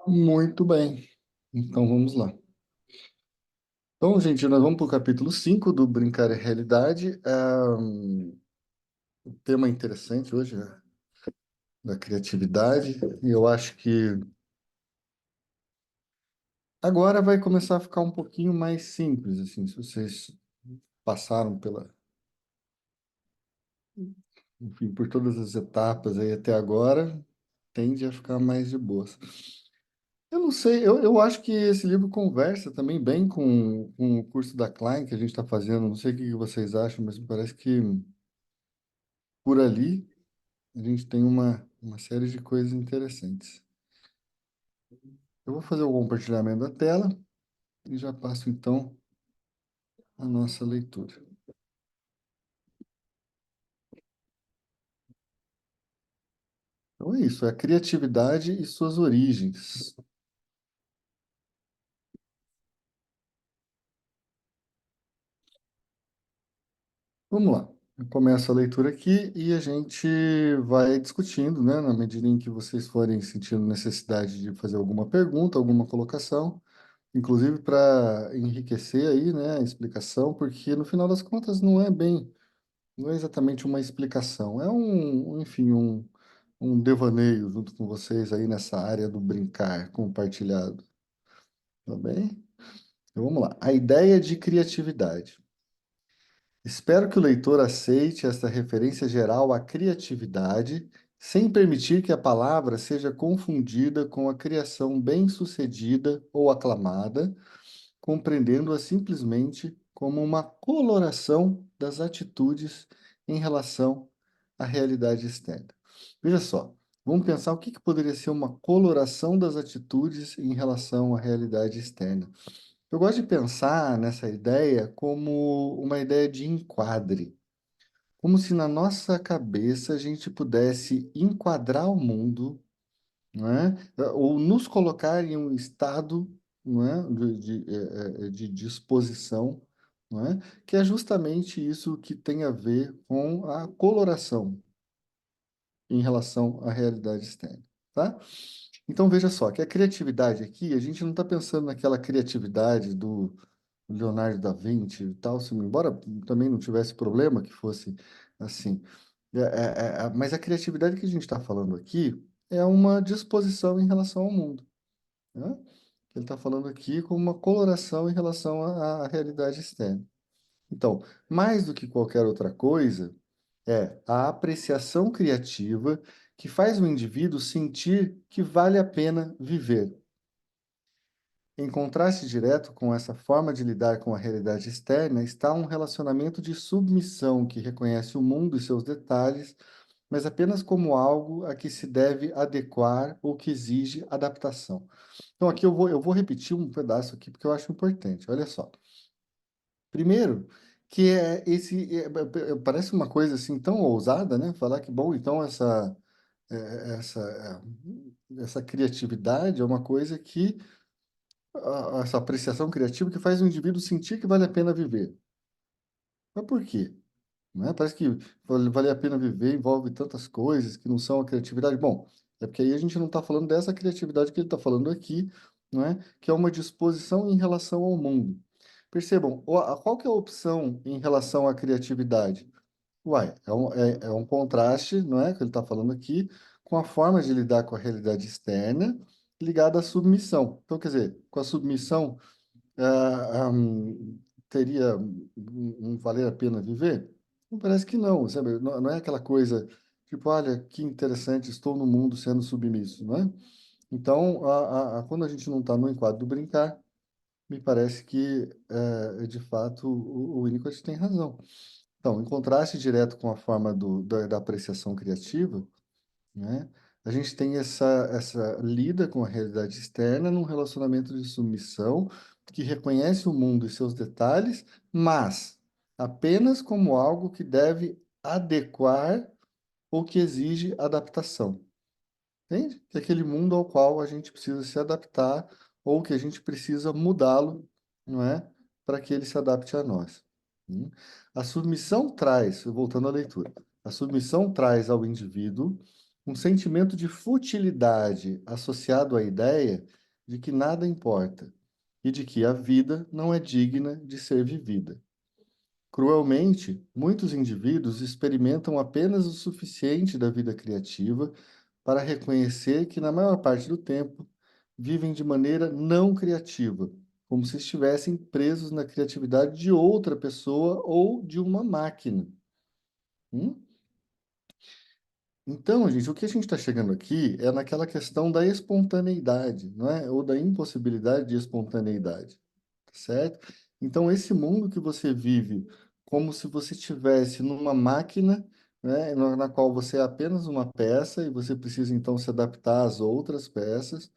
Muito bem. Então vamos lá. Então, gente, nós vamos para o capítulo 5 do Brincar é Realidade. O tema interessante hoje é da criatividade. E eu acho que agora vai começar a ficar um pouquinho mais simples, assim, se vocês passaram enfim, por todas as etapas aí até agora, tende a ficar mais de boa. Eu não sei, eu acho que esse livro conversa também bem com o curso da Klein que a gente está fazendo. Não sei o que vocês acham, mas me parece que por ali a gente tem uma série de coisas interessantes. Eu vou fazer o compartilhamento da tela e já passo então a nossa leitura. Então é isso, é a criatividade e suas origens. Vamos lá. Eu começo a leitura aqui e a gente vai discutindo, né, na medida em que vocês forem sentindo necessidade de fazer alguma pergunta, alguma colocação, inclusive para enriquecer aí, né, a explicação, porque no final das contas não é exatamente uma explicação, é enfim, um devaneio junto com vocês aí nessa área do brincar compartilhado, tá bem? Então vamos lá. A ideia de criatividade. Espero que o leitor aceite esta referência geral à criatividade, sem permitir que a palavra seja confundida com a criação bem-sucedida ou aclamada, compreendendo-a simplesmente como uma coloração das atitudes em relação à realidade externa. Veja só, vamos pensar o que poderia ser uma coloração das atitudes em relação à realidade externa. Eu gosto de pensar nessa ideia como uma ideia de enquadre, como se na nossa cabeça a gente pudesse enquadrar o mundo, não é? Ou nos colocar em um estado, não é? De disposição, não é? Que é justamente isso que tem a ver com a coloração em relação à realidade externa, tá? Então veja só, que a criatividade aqui, a gente não está pensando naquela criatividade do Leonardo da Vinci e tal, assim, embora também não tivesse problema que fosse assim. Mas a criatividade que a gente está falando aqui é uma disposição em relação ao mundo, né? Ele está falando aqui com uma coloração em relação à realidade externa. Então, mais do que qualquer outra coisa, é a apreciação criativa que faz o indivíduo sentir que vale a pena viver. Em contraste direto com essa forma de lidar com a realidade externa está um relacionamento de submissão que reconhece o mundo e seus detalhes, mas apenas como algo a que se deve adequar ou que exige adaptação. Então, aqui eu vou repetir um pedaço aqui porque eu acho importante. Olha só. Primeiro, que parece uma coisa assim tão ousada, né? Falar que, bom, então é, essa, essa criatividade é uma coisa que essa apreciação criativa que faz o indivíduo sentir que vale a pena viver. Mas por quê? Né? Parece que vale a pena viver envolve tantas coisas que não são a criatividade. Bom, é porque aí a gente não está falando dessa criatividade que ele está falando aqui, não é? Que é uma disposição em relação ao mundo. Percebam, qual que é a opção em relação à criatividade? Uai, é um contraste, não é? Que ele está falando aqui, com a forma de lidar com a realidade externa ligada à submissão. Então, quer dizer, com a submissão teria valer a pena viver? Não parece que não, sabe? Não é aquela coisa tipo, olha, que interessante, estou no mundo sendo submisso, não é? Então, quando a gente não está no enquadro do brincar, me parece que, de fato, o Winnicott tem razão. Então, em contraste direto com a forma da apreciação criativa, né? A gente tem essa lida com a realidade externa num relacionamento de submissão que reconhece o mundo e seus detalhes, mas apenas como algo que deve adequar ou que exige adaptação. Entende? Que é aquele mundo ao qual a gente precisa se adaptar ou que a gente precisa mudá-lo, não é? Para que ele se adapte a nós. Hum? A submissão traz, voltando à leitura, a submissão traz ao indivíduo um sentimento de futilidade associado à ideia de que nada importa e de que a vida não é digna de ser vivida. Cruelmente, muitos indivíduos experimentam apenas o suficiente da vida criativa para reconhecer que, na maior parte do tempo, vivem de maneira não criativa, como se estivessem presos na criatividade de outra pessoa ou de uma máquina. Hum? Então, gente, o que a gente está chegando aqui é naquela questão da espontaneidade, não é? Ou da impossibilidade de espontaneidade, tá certo? Então, esse mundo que você vive, como se você estivesse numa máquina, né, na qual você é apenas uma peça e você precisa então se adaptar às outras peças,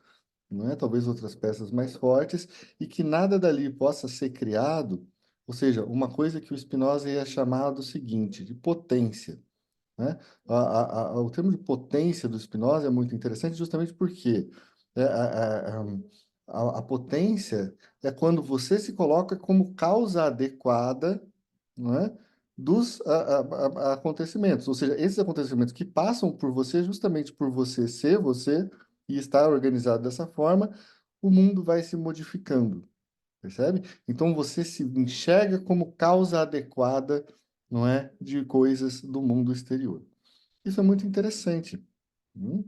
não é? Talvez outras peças mais fortes, e que nada dali possa ser criado, ou seja, uma coisa que o Spinoza ia chamar do seguinte, de potência, né? O termo de potência do Spinoza é muito interessante justamente porque é, a potência é quando você se coloca como causa adequada, não é? Dos acontecimentos, ou seja, esses acontecimentos que passam por você, justamente por você ser você e estar organizado dessa forma, o mundo vai se modificando, percebe? Então você se enxerga como causa adequada, não é, de coisas do mundo exterior. Isso é muito interessante. hum?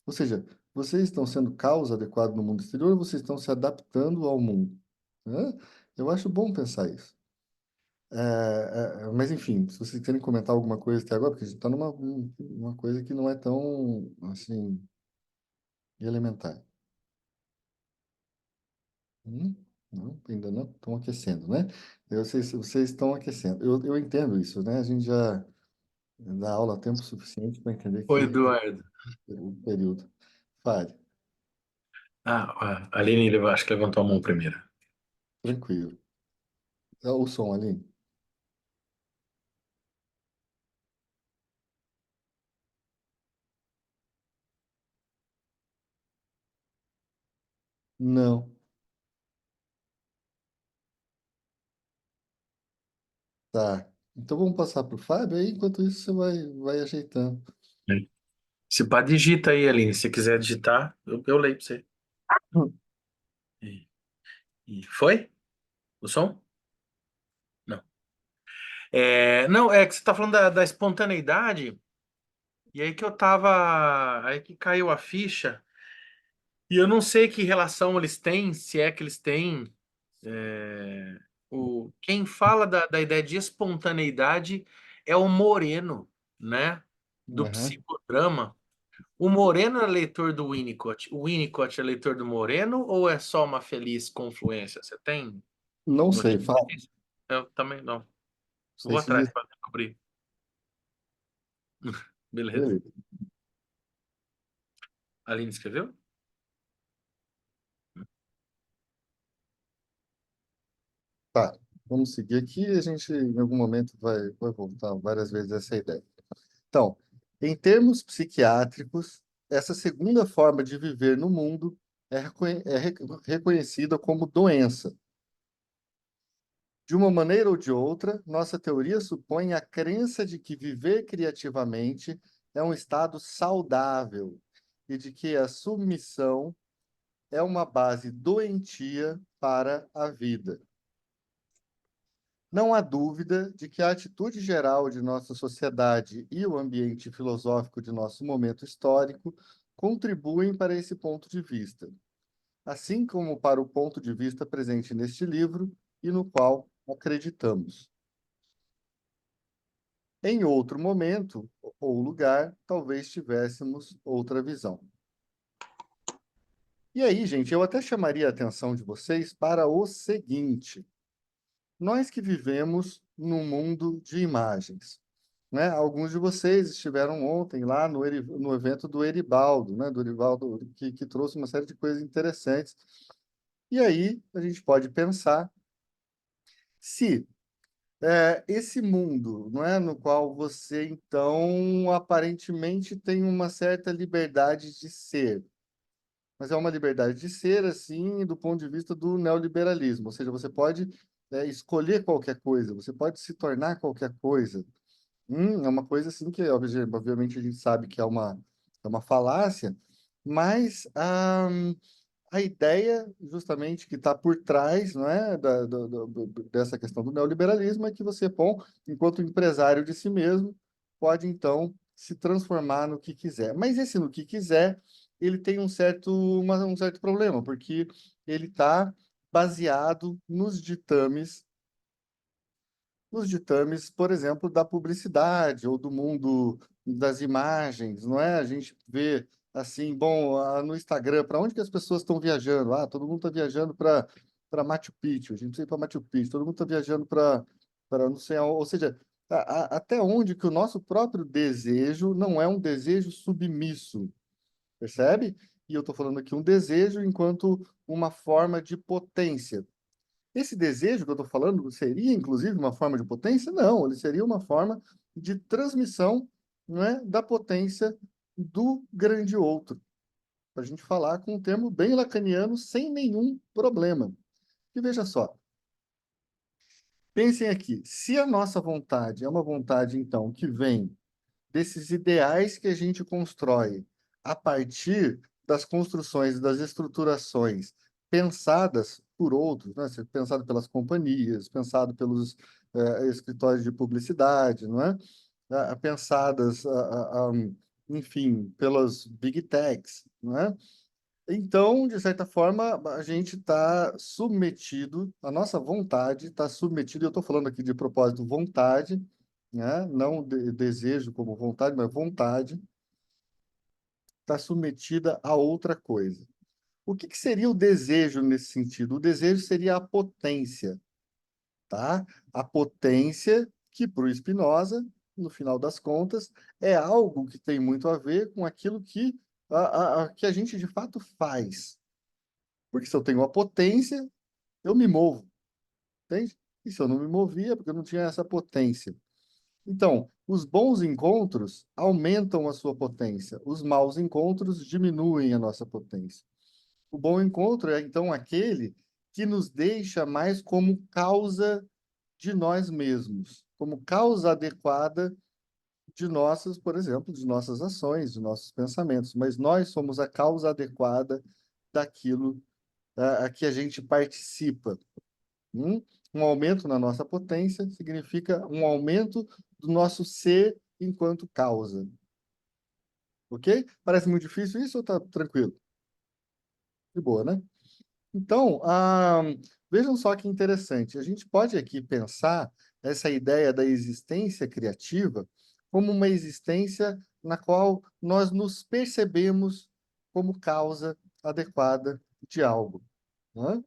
Ou seja, vocês estão sendo causa adequada no mundo exterior ou vocês estão se adaptando ao mundo? Né? Eu acho bom pensar isso. Mas, enfim, se vocês querem comentar alguma coisa até agora, porque a gente está uma coisa que não é tão, assim, elementar. Hum? Não, ainda não estão aquecendo, né? Vocês estão aquecendo. Eu entendo isso, né? A gente já dá aula tempo suficiente para entender Oi, que Eduardo. o período. Fale, A Aline, acho que levantou a mão primeiro. tranquilo. O som, Aline? Não. Tá. Então vamos passar para o Fábio aí, enquanto isso você vai ajeitando. Se pá, digita aí, Aline. Se quiser digitar, eu leio pra você. E, e foi? O som? Não. Não, é que você tá falando da espontaneidade, e aí que eu tava. Aí que caiu a ficha. E eu não sei que relação eles têm, se é que eles têm. Quem fala da ideia de espontaneidade é o Moreno, né? Do Aham. psicodrama. O Moreno é leitor do Winnicott. O Winnicott é leitor do Moreno ou é só uma feliz confluência? Você tem Não sei, notícia fala. disso? Eu também não. Sei Vou se atrás diz. para descobrir. Beleza. Beleza. A Aline escreveu? Tá. Vamos seguir aqui e a gente, em algum momento, vai voltar várias vezes a essa ideia. Então, em termos psiquiátricos, essa segunda forma de viver no mundo é reconhecida como doença. De uma maneira ou de outra, nossa teoria supõe a crença de que viver criativamente é um estado saudável e de que a submissão é uma base doentia para a vida. Não há dúvida de que a atitude geral de nossa sociedade e o ambiente filosófico de nosso momento histórico contribuem para esse ponto de vista, assim como para o ponto de vista presente neste livro e no qual acreditamos. Em outro momento ou lugar, talvez tivéssemos outra visão. E aí, gente, eu até chamaria a atenção de vocês para o seguinte: nós que vivemos num mundo de imagens, né? Alguns de vocês estiveram ontem lá no evento do Eribaldo, né? Do Eribaldo, que trouxe uma série de coisas interessantes. E aí a gente pode pensar se esse mundo, não é, no qual você então aparentemente tem uma certa liberdade de ser, mas é uma liberdade de ser assim do ponto de vista do neoliberalismo, ou seja, você pode escolher qualquer coisa, você pode se tornar qualquer coisa. É uma coisa assim que obviamente a gente sabe que é é uma falácia, mas a ideia, justamente, que está por trás, não é, dessa questão do neoliberalismo é que você, bom, enquanto empresário de si mesmo, pode, então, se transformar no que quiser. Mas esse no que quiser, ele tem um certo problema, porque ele está baseado nos ditames, por exemplo, da publicidade ou do mundo das imagens, não é? A gente vê assim, bom, no Instagram, para onde que as pessoas estão viajando? Ah, todo mundo está viajando para Machu Picchu, a gente precisa ir para Machu Picchu, todo mundo está viajando para não sei, ou seja, até onde que o nosso próprio desejo não é um desejo submisso, percebe? E eu estou falando aqui um desejo enquanto uma forma de potência. Esse desejo que eu estou falando seria, inclusive, uma forma de potência? Não, ele seria uma forma de transmissão, não é, da potência do grande outro. Para a gente falar com um termo bem lacaniano, sem nenhum problema. E veja só, pensem aqui, se a nossa vontade é uma vontade, então, que vem desses ideais que a gente constrói a partir das construções, das estruturações pensadas por outros, né? Pensado pelas companhias, pensado pelos escritórios de publicidade, não é? Pensadas, enfim, pelas big techs, não é? Então, de certa forma, a gente está submetido, a nossa vontade está submetida, eu estou falando aqui de propósito vontade, né? Não desejo como vontade, mas vontade, está submetida a outra coisa. O que seria o desejo nesse sentido? O desejo seria a potência, tá? A potência que, para o Spinoza, no final das contas, é algo que tem muito a ver com aquilo que que a gente de fato faz. Porque se eu tenho a potência, eu me movo, entende? E se eu não me movia, porque eu não tinha essa potência. Então, os bons encontros aumentam a sua potência, os maus encontros diminuem a nossa potência. O bom encontro é, então, aquele que nos deixa mais como causa de nós mesmos, como causa adequada de nossas, por exemplo, de nossas ações, de nossos pensamentos. Mas nós somos a causa adequada daquilo a que a gente participa. Hum? Um aumento na nossa potência significa um aumento do nosso ser enquanto causa. Ok? Parece muito difícil isso ou tá tranquilo? De boa, né? Então, vejam só que interessante. A gente pode aqui pensar essa ideia da existência criativa como uma existência na qual nós nos percebemos como causa adequada de algo, né?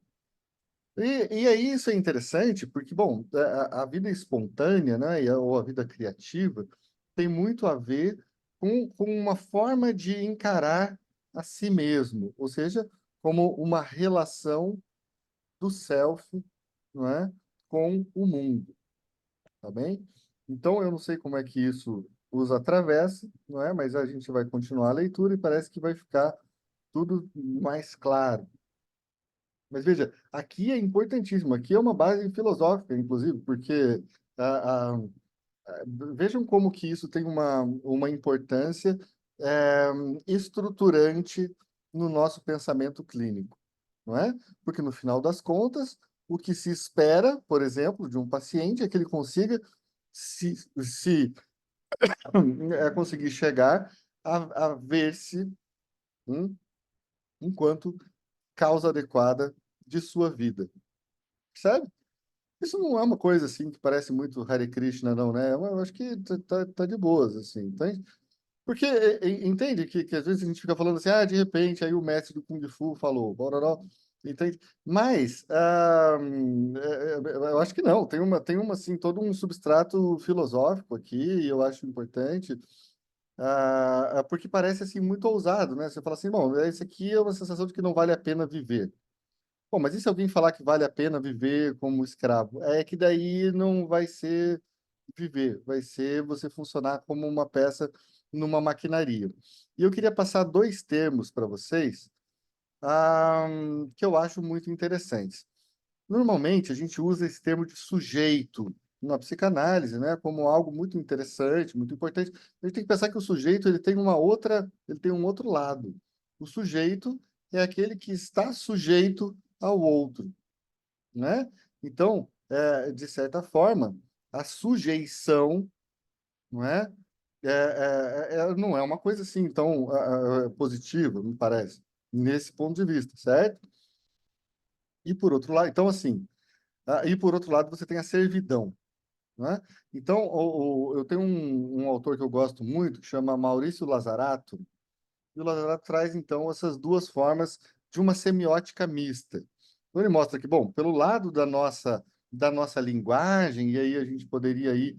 E aí isso é interessante porque, bom, a vida espontânea, né, ou a vida criativa tem muito a ver com uma forma de encarar a si mesmo, ou seja, como uma relação do self, não é, com o mundo, tá bem? Então, eu não sei como é que isso os atravessa, não é? Mas a gente vai continuar a leitura e parece que vai ficar tudo mais claro. Mas veja, aqui é importantíssimo, aqui é uma base filosófica, inclusive, porque ah, ah, vejam como que isso tem uma importância eh, estruturante no nosso pensamento clínico, não é? Porque no final das contas, o que se espera, por exemplo, de um paciente é que ele consiga se conseguir chegar a ver-se enquanto causa adequada de sua vida, percebe? Isso não é uma coisa assim que parece muito Hare Krishna, não, né? Eu acho que tá de boas, assim, entende? Porque entende que às vezes a gente fica falando assim, de repente aí o mestre do Kung Fu falou, bororó, entende? Mas eu acho que não, tem uma assim, todo um substrato filosófico aqui, e eu acho importante, porque parece assim muito ousado, né? Você fala assim, bom, isso aqui é uma sensação de que não vale a pena viver. Bom, mas e se alguém falar que vale a pena viver como escravo? É que daí não vai ser viver, vai ser você funcionar como uma peça numa maquinaria. E eu queria passar dois termos para vocês, que eu acho muito interessantes. Normalmente a gente usa esse termo de sujeito, na psicanálise, né, como algo muito interessante, muito importante. A gente tem que pensar que o sujeito ele tem uma outra, ele tem um outro lado. O sujeito é aquele que está sujeito ao outro, né? Então, de certa forma, a sujeição, não é? Não é uma coisa assim tão positiva, me parece, nesse ponto de vista, certo? E por outro lado, então assim, e por outro lado você tem a servidão, né? Então, eu tenho um autor que eu gosto muito, que chama Maurício Lazarato, e o Lazarato traz, então, essas duas formas de uma semiótica mista. Então, ele mostra que, bom, pelo lado da nossa linguagem, e aí a gente poderia ir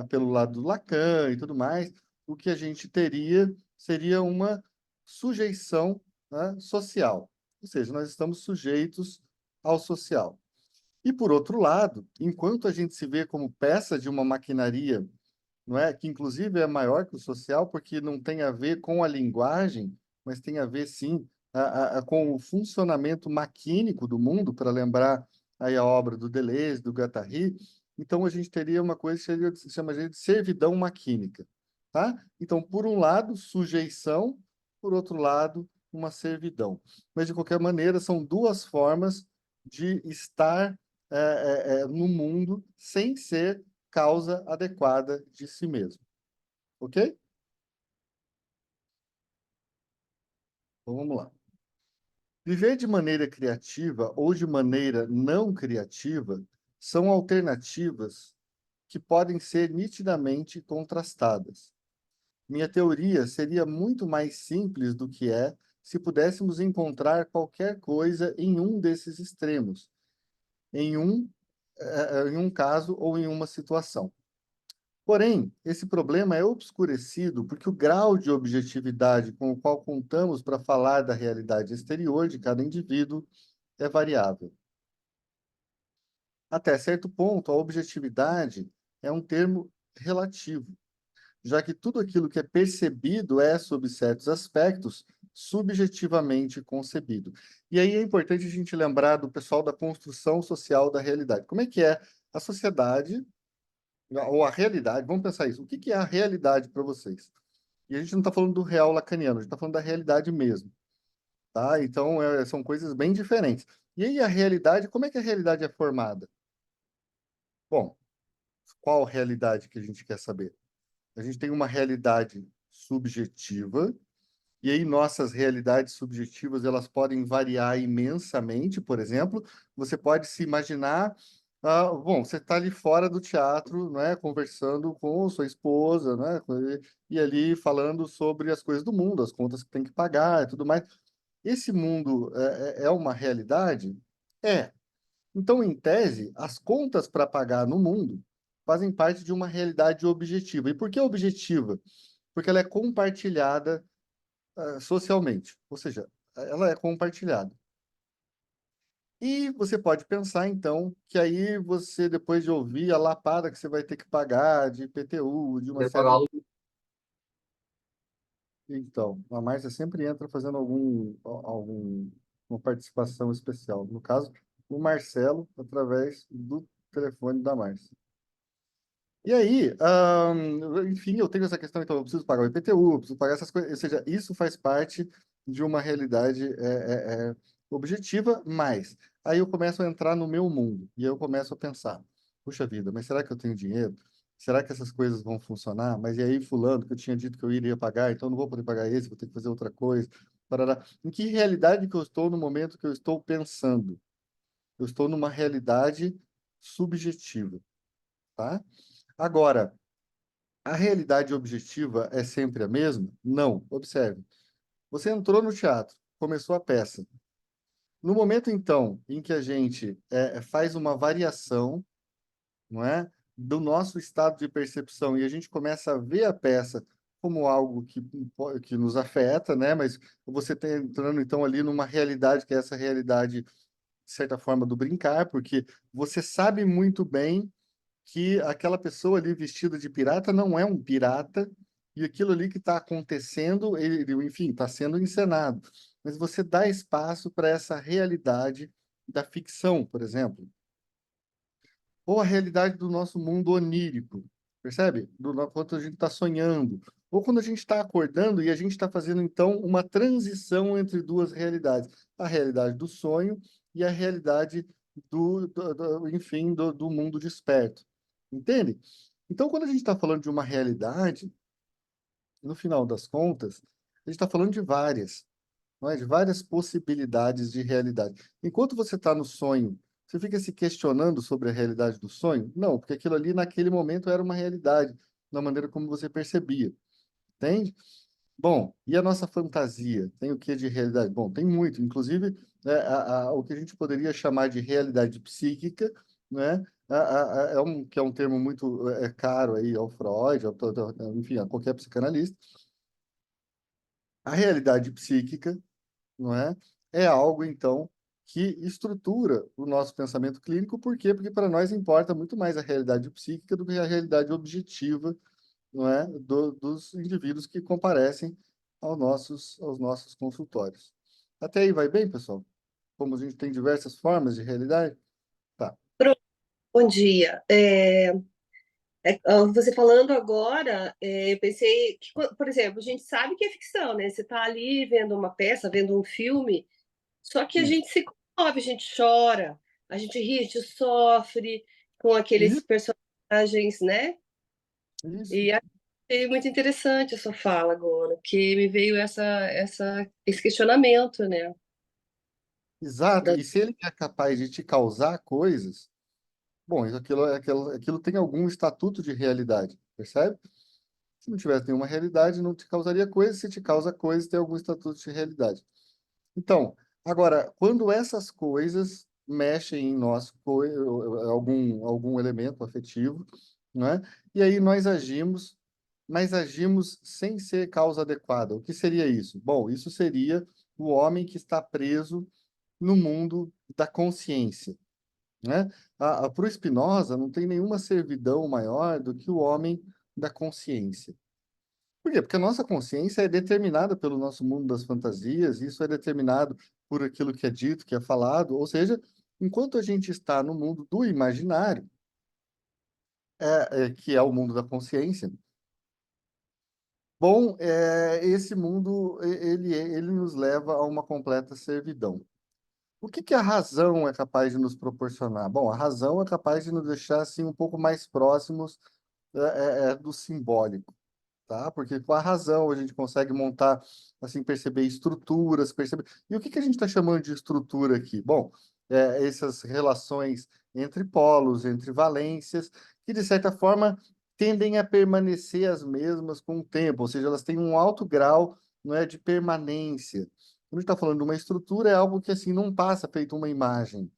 pelo lado do Lacan e tudo mais, o que a gente teria seria uma sujeição, né, social. Ou seja, nós estamos sujeitos ao social. E, por outro lado, enquanto a gente se vê como peça de uma maquinaria, não é? Que inclusive é maior que o social, porque não tem a ver com a linguagem, mas tem a ver sim com o funcionamento maquínico do mundo, para lembrar aí a obra do Deleuze, do Guattari. Então a gente teria uma coisa que se chama de servidão maquínica, tá? Então, por um lado, sujeição, por outro lado, uma servidão. Mas de qualquer maneira, são duas formas de estar no mundo sem ser causa adequada de si mesmo. Ok? Então vamos lá. Viver de maneira criativa ou de maneira não criativa são alternativas que podem ser nitidamente contrastadas. Minha teoria seria muito mais simples do que é se pudéssemos encontrar qualquer coisa em um desses extremos, em em um caso ou em uma situação. Porém, esse problema é obscurecido porque o grau de objetividade com o qual contamos para falar da realidade exterior de cada indivíduo é variável. Até certo ponto, a objetividade é um termo relativo, já que tudo aquilo que é percebido é, sob certos aspectos, subjetivamente concebido. E aí é importante a gente lembrar do pessoal da construção social da realidade. Como é que é a sociedade, ou a realidade? Vamos pensar isso. O que é a realidade para vocês? E a gente não está falando do real lacaniano, a gente está falando da realidade mesmo, tá? Então, são coisas bem diferentes. E aí, a realidade, como é que a realidade é formada? Bom, qual realidade que a gente quer saber? A gente tem uma realidade subjetiva, e aí nossas realidades subjetivas, elas podem variar imensamente. Por exemplo, você pode se imaginar, bom, você está ali fora do teatro, né, conversando com sua esposa, né, e ali falando sobre as coisas do mundo, as contas que tem que pagar e tudo mais. Esse mundo é uma realidade? É. Então, em tese, as contas para pagar no mundo fazem parte de uma realidade objetiva. E por que objetiva? Porque ela é compartilhada socialmente, ou seja, ela é compartilhada. E você pode pensar, então, que aí você, depois de ouvir a lapada que você vai ter que pagar de IPTU, de uma Quer série pagar de... Então, a Márcia sempre entra fazendo uma participação especial. No caso, o Marcelo, através do telefone da Márcia. E aí, enfim, eu tenho essa questão, então eu preciso pagar o IPTU, eu preciso pagar essas coisas, ou seja, isso faz parte de uma realidade objetiva, mas aí eu começo a entrar no meu mundo, e aí eu começo a pensar, puxa vida, mas será que eu tenho dinheiro? Será que essas coisas vão funcionar? Mas e aí fulano, que eu tinha dito que eu iria pagar, então eu não vou poder pagar esse, vou ter que fazer outra coisa, parará. Em que realidade que eu estou no momento que eu estou pensando? Eu estou numa realidade subjetiva, tá? Agora, a realidade objetiva é sempre a mesma? Não. Observe. Você entrou no teatro, começou a peça. No momento, então, em que a gente faz uma variação, não é, do nosso estado de percepção e a gente começa a ver a peça como algo que nos afeta, né? Mas você está entrando, então, ali numa realidade que é essa realidade, de certa forma, do brincar, porque você sabe muito bem que aquela pessoa ali vestida de pirata não é um pirata, e aquilo ali que está acontecendo, enfim, está sendo encenado. Mas você dá espaço para essa realidade da ficção, por exemplo. ou a realidade do nosso mundo onírico, percebe? Quando a gente está sonhando, ou quando a gente está acordando e a gente está fazendo, então, uma transição entre duas realidades, a realidade do sonho e a realidade enfim, do mundo desperto, entende? Então, quando a gente está falando de uma realidade, no final das contas, a gente está falando de várias, não é? De várias possibilidades de realidade. Enquanto você está no sonho, você fica se questionando sobre a realidade do sonho? Não, porque aquilo ali naquele momento era uma realidade, na maneira como você percebia, entende? Bom, e a nossa fantasia? Tem o que de realidade? Bom, tem muito, inclusive o que a gente poderia chamar de realidade psíquica, né? Que é um termo muito caro aí ao Freud, enfim, a qualquer psicanalista. A realidade psíquica, não é? É algo, então, que estrutura o nosso pensamento clínico. Por quê? Porque para nós importa muito mais a realidade psíquica do que a realidade objetiva, não é? Dos indivíduos que comparecem aos nossos consultórios. Até aí vai bem, pessoal? Como a gente tem diversas formas de realidade? Tá. Pronto, bom dia. Você falando agora, eu pensei que, por exemplo, a gente sabe que é ficção, né? Você está ali vendo uma peça, vendo um filme, só que a Isso. gente se comove, a gente chora, a gente ri, a gente sofre com aqueles Isso. personagens, né? Isso. E achei muito interessante a sua fala agora, que me veio esse questionamento, né? Exato. Da- E se ele é capaz de te causar coisas, bom, aquilo tem algum estatuto de realidade, percebe? Se não tivesse nenhuma realidade, não te causaria coisa. Se te causa coisa, tem algum estatuto de realidade. Então, agora, quando essas coisas mexem em nós, algum elemento afetivo, né? E aí nós agimos, mas agimos sem ser causa adequada. O que seria isso? Bom, isso seria o homem que está preso no mundo da consciência, né? Para o Spinoza, não tem nenhuma servidão maior do que o homem da consciência. Por quê? Porque a nossa consciência é determinada pelo nosso mundo das fantasias, isso é determinado por aquilo que é dito, que é falado, ou seja, enquanto a gente está no mundo do imaginário, que é o mundo da consciência, bom, esse mundo, ele nos leva a uma completa servidão. O que que a razão é capaz de nos proporcionar? Bom, a razão é capaz de nos deixar assim um pouco mais próximos do simbólico, tá? Porque com a razão a gente consegue montar, assim, perceber estruturas, perceber. E o que que a gente está chamando de estrutura aqui? Bom, essas relações entre polos, entre valências, que de certa forma tendem a permanecer as mesmas com o tempo, ou seja, elas têm um alto grau, não é, de permanência. Quando a gente está falando de uma estrutura, é algo que assim não passa feito uma imagem,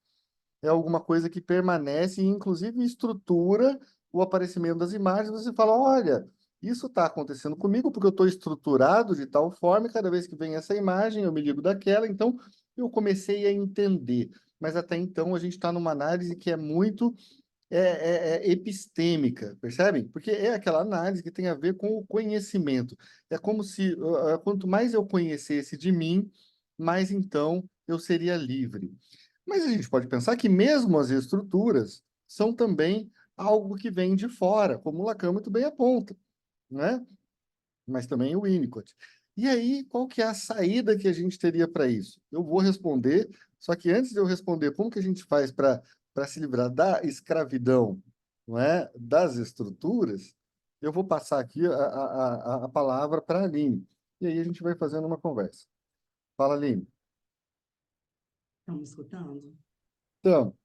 é alguma coisa que permanece e, inclusive, estrutura o aparecimento das imagens. Você fala, olha, isso está acontecendo comigo porque eu estou estruturado de tal forma, e cada vez que vem essa imagem, eu me ligo daquela, então eu comecei a entender. Mas até então a gente está numa análise que é muito epistêmica, percebem? Porque é aquela análise que tem a ver com o conhecimento. É como se quanto mais eu conhecesse de mim, mais então eu seria livre. Mas a gente pode pensar que mesmo as estruturas são também algo que vem de fora, como o Lacan muito bem aponta, né? Mas também o Winnicott. E aí, qual que é a saída que a gente teria para isso? Eu vou responder, só que antes de eu responder como que a gente faz para se livrar da escravidão, não é? Das estruturas, eu vou passar aqui a palavra para a Aline. E aí a gente vai fazendo uma conversa. Fala, Aline. Estão me escutando? Então,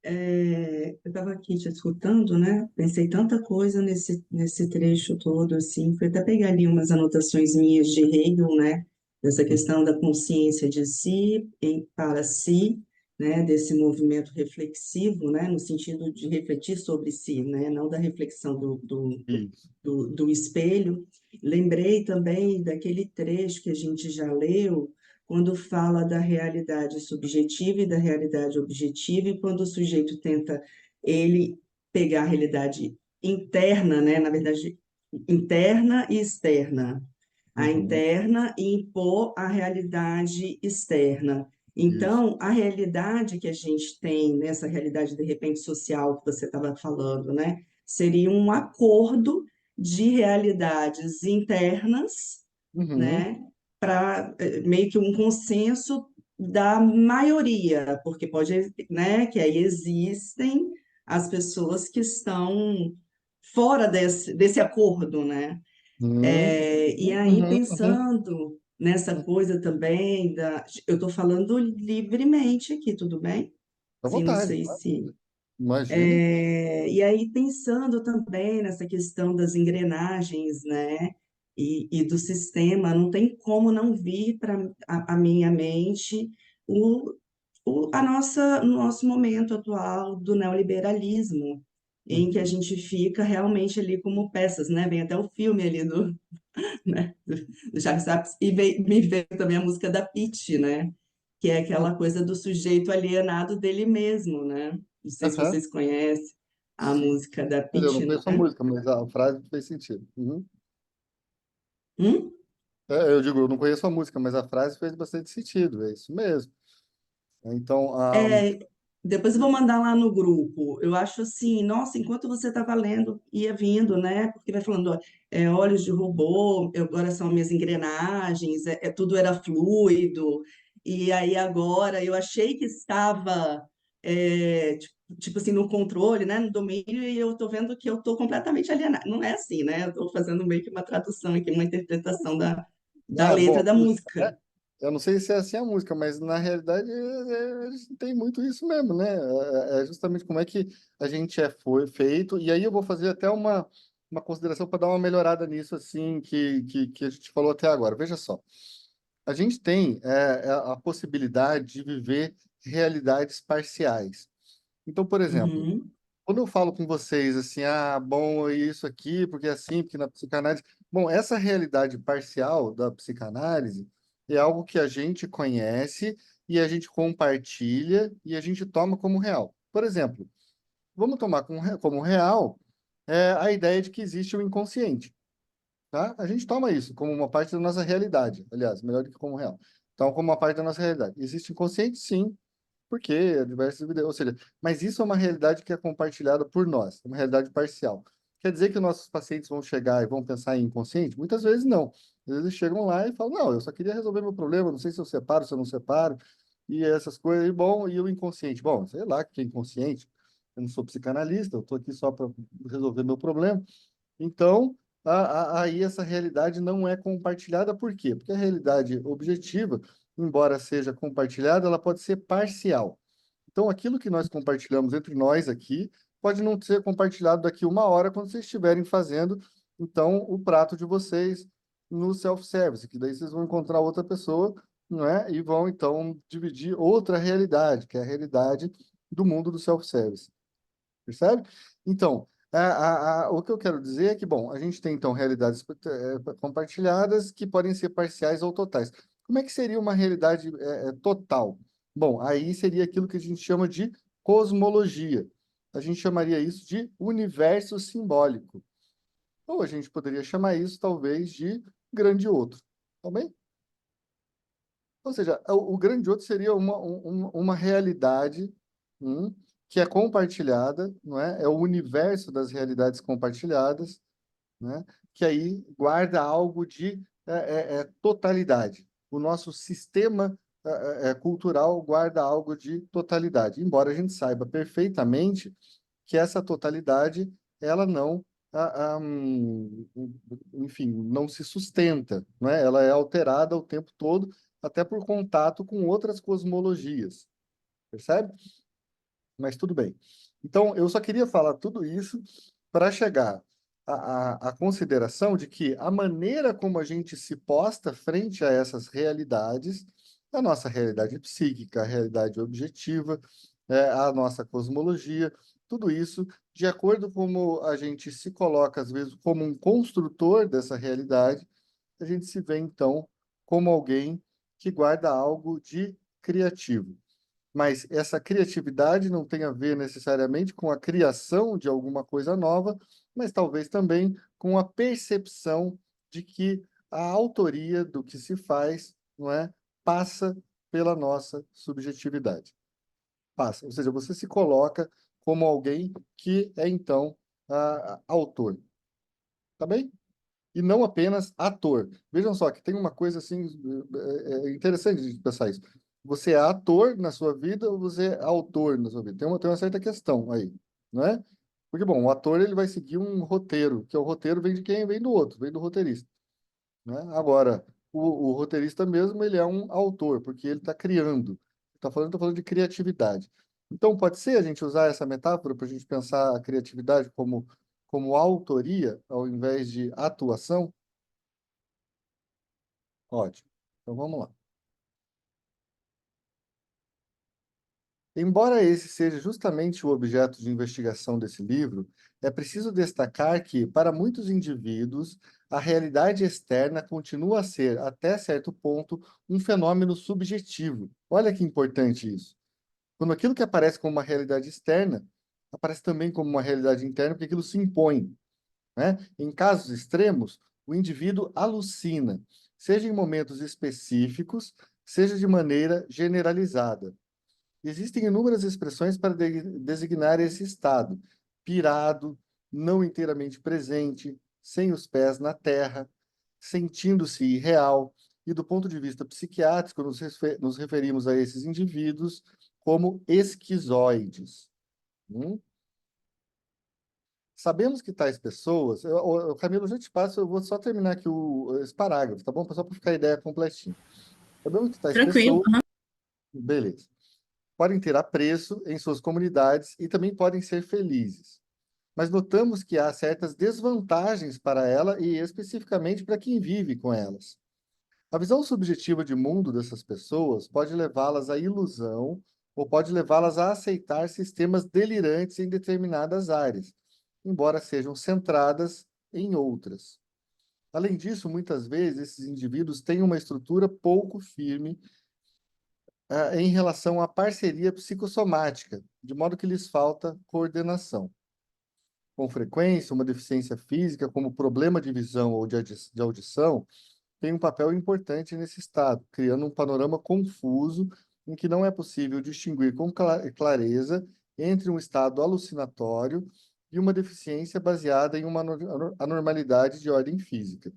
Eu estava aqui te escutando, né? Pensei tanta coisa nesse trecho todo, assim. Fui até pegar ali umas anotações minhas de Hegel, né? Dessa questão da consciência de si e para si, né? Desse movimento reflexivo, né? No sentido de refletir sobre si, né? Não da reflexão isso. do espelho. Lembrei também daquele trecho que a gente já leu, quando fala da realidade subjetiva e da realidade objetiva, e quando o sujeito tenta ele pegar a realidade interna, né, na verdade, interna e externa, a Uhum. interna e impor a realidade externa. Isso. Então, a realidade que a gente tem nessa realidade, de repente, social que você estava falando, né, seria um acordo de realidades internas, Uhum, né, para meio que um consenso da maioria, porque pode, né, que aí existem as pessoas que estão fora desse acordo, né? uhum, E aí, uhum, uhum, pensando nessa uhum. coisa também eu estou falando livremente aqui, tudo bem? À Sim, não vontade, sei se. imagina. E aí, pensando também nessa questão das engrenagens, né? E do sistema, não tem como não vir para a minha mente o, o nosso momento atual do neoliberalismo, em que a Uhum. gente fica realmente ali como peças, né? Vem até o filme ali né, do Chaves Saps, e me veio também a música da Pitty, né? Que é aquela coisa do sujeito alienado dele mesmo, né? Não sei se Aham, vocês conhecem a sim. música da Eu não Pitty, conheço a né? música, mas a frase fez sentido. Uhum. Hum? Eu digo, eu não conheço a música, mas a frase fez bastante sentido, é isso mesmo. Então, É, depois eu vou mandar lá no grupo. Eu acho assim, nossa, enquanto você estava lendo, ia vindo, né? Porque vai falando, ó, olhos de robô, agora são minhas engrenagens, tudo era fluido. E aí agora eu achei que estava, tipo assim, no controle, né? No domínio, e eu estou vendo que eu estou completamente alienada. Não é assim, né? Eu estou fazendo meio que uma tradução aqui, uma interpretação da bom, letra da música. eu não sei se é assim a música, mas na realidade a gente tem muito isso mesmo, né? É justamente como é que a gente foi feito, e aí eu vou fazer até uma consideração para dar uma melhorada nisso, assim, que a gente falou até agora. Veja só, a gente tem a possibilidade de viver realidades parciais. Então, por exemplo, Uhum, quando eu falo com vocês assim, bom, isso aqui, porque é assim, porque na psicanálise. Bom, essa realidade parcial da psicanálise é algo que a gente conhece e a gente compartilha e a gente toma como real. Por exemplo, vamos tomar como real a ideia de que existe o inconsciente, tá? A gente toma isso como uma parte da nossa realidade, aliás, melhor do que como real. Então, como uma parte da nossa realidade. Existe inconsciente, sim, porque diversas evidências, ou seja, mas isso é uma realidade que é compartilhada por nós, é uma realidade parcial. Quer dizer que nossos pacientes vão chegar e vão pensar em inconsciente? Muitas vezes não. Às vezes eles chegam lá e falam, não, eu só queria resolver meu problema, não sei se eu separo, se eu não separo, e essas coisas, e bom, e o inconsciente? Bom, sei lá o que é inconsciente, eu não sou psicanalista, eu estou aqui só para resolver meu problema. Então, aí essa realidade não é compartilhada, por quê? Porque a realidade objetiva, embora seja compartilhada, ela pode ser parcial. Então, aquilo que nós compartilhamos entre nós aqui pode não ser compartilhado daqui uma hora quando vocês estiverem fazendo, então, o prato de vocês no self-service, que daí vocês vão encontrar outra pessoa, não é? E vão, então, dividir outra realidade, que é a realidade do mundo do self-service. Percebe? Então, o que eu quero dizer é que, bom, a gente tem, então, realidades compartilhadas que podem ser parciais ou totais. Como é que seria uma realidade total? Bom, aí seria aquilo que a gente chama de cosmologia. A gente chamaria isso de universo simbólico. Ou a gente poderia chamar isso, talvez, de grande outro. Tá bem? Ou seja, o grande outro seria uma realidade, que é compartilhada, não é? É o universo das realidades compartilhadas, né? Que aí guarda algo de totalidade. O nosso sistema cultural guarda algo de totalidade, embora a gente saiba perfeitamente que essa totalidade ela não enfim, não se sustenta, né? Ela é alterada o tempo todo, até por contato com outras cosmologias, percebe? Mas tudo bem. Então, eu só queria falar tudo isso para chegar à consideração de que a maneira como a gente se posta frente a essas realidades, a nossa realidade psíquica, a realidade objetiva, a nossa cosmologia, tudo isso, de acordo com como a gente se coloca, às vezes, como um construtor dessa realidade, a gente se vê, então, como alguém que guarda algo de criativo. Mas essa criatividade não tem a ver necessariamente com a criação de alguma coisa nova, mas talvez também com a percepção de que a autoria do que se faz, não é, passa pela nossa subjetividade. Passa, ou seja, você se coloca como alguém que é, então, autor. Tá bem? E não apenas ator. Vejam só que tem uma coisa assim interessante de pensar isso. Você é ator na sua vida ou você é autor na sua vida? Tem uma certa questão aí, não é? Porque, bom, o ator ele vai seguir um roteiro, que o roteiro vem de quem? Vem do outro, vem do roteirista, né? Agora, o roteirista mesmo, ele é um autor, porque ele está criando. Tá falando de criatividade. Então, pode ser a gente usar essa metáfora para a gente pensar a criatividade como autoria, ao invés de atuação? Ótimo. Então, vamos lá. Embora esse seja justamente o objeto de investigação desse livro, é preciso destacar que, para muitos indivíduos, a realidade externa continua a ser, até certo ponto, um fenômeno subjetivo. Olha que importante isso. Quando aquilo que aparece como uma realidade externa, aparece também como uma realidade interna, porque aquilo se impõe, né? Em casos extremos, o indivíduo alucina, seja em momentos específicos, seja de maneira generalizada. Existem inúmeras expressões para designar esse estado: pirado, não inteiramente presente, sem os pés na terra, sentindo-se irreal, e do ponto de vista psiquiátrico, nos referimos a esses indivíduos como esquizoides. Hum? Sabemos que tais pessoas. Camilo, eu já te passo, eu vou só terminar aqui esse parágrafo, tá bom? Só para ficar a ideia completinha. Sabemos que tais Tranquilo. pessoas. Beleza. Podem ter apreço em suas comunidades e também podem ser felizes. Mas notamos que há certas desvantagens para ela e especificamente para quem vive com elas. A visão subjetiva de mundo dessas pessoas pode levá-las à ilusão ou pode levá-las a aceitar sistemas delirantes em determinadas áreas, embora sejam centradas em outras. Além disso, muitas vezes esses indivíduos têm uma estrutura pouco firme em relação à parceria psicossomática, de modo que lhes falta coordenação. Com frequência, uma deficiência física, como problema de visão ou de audição, tem um papel importante nesse estado, criando um panorama confuso em que não é possível distinguir com clareza entre um estado alucinatório e uma deficiência baseada em uma anormalidade de ordem física.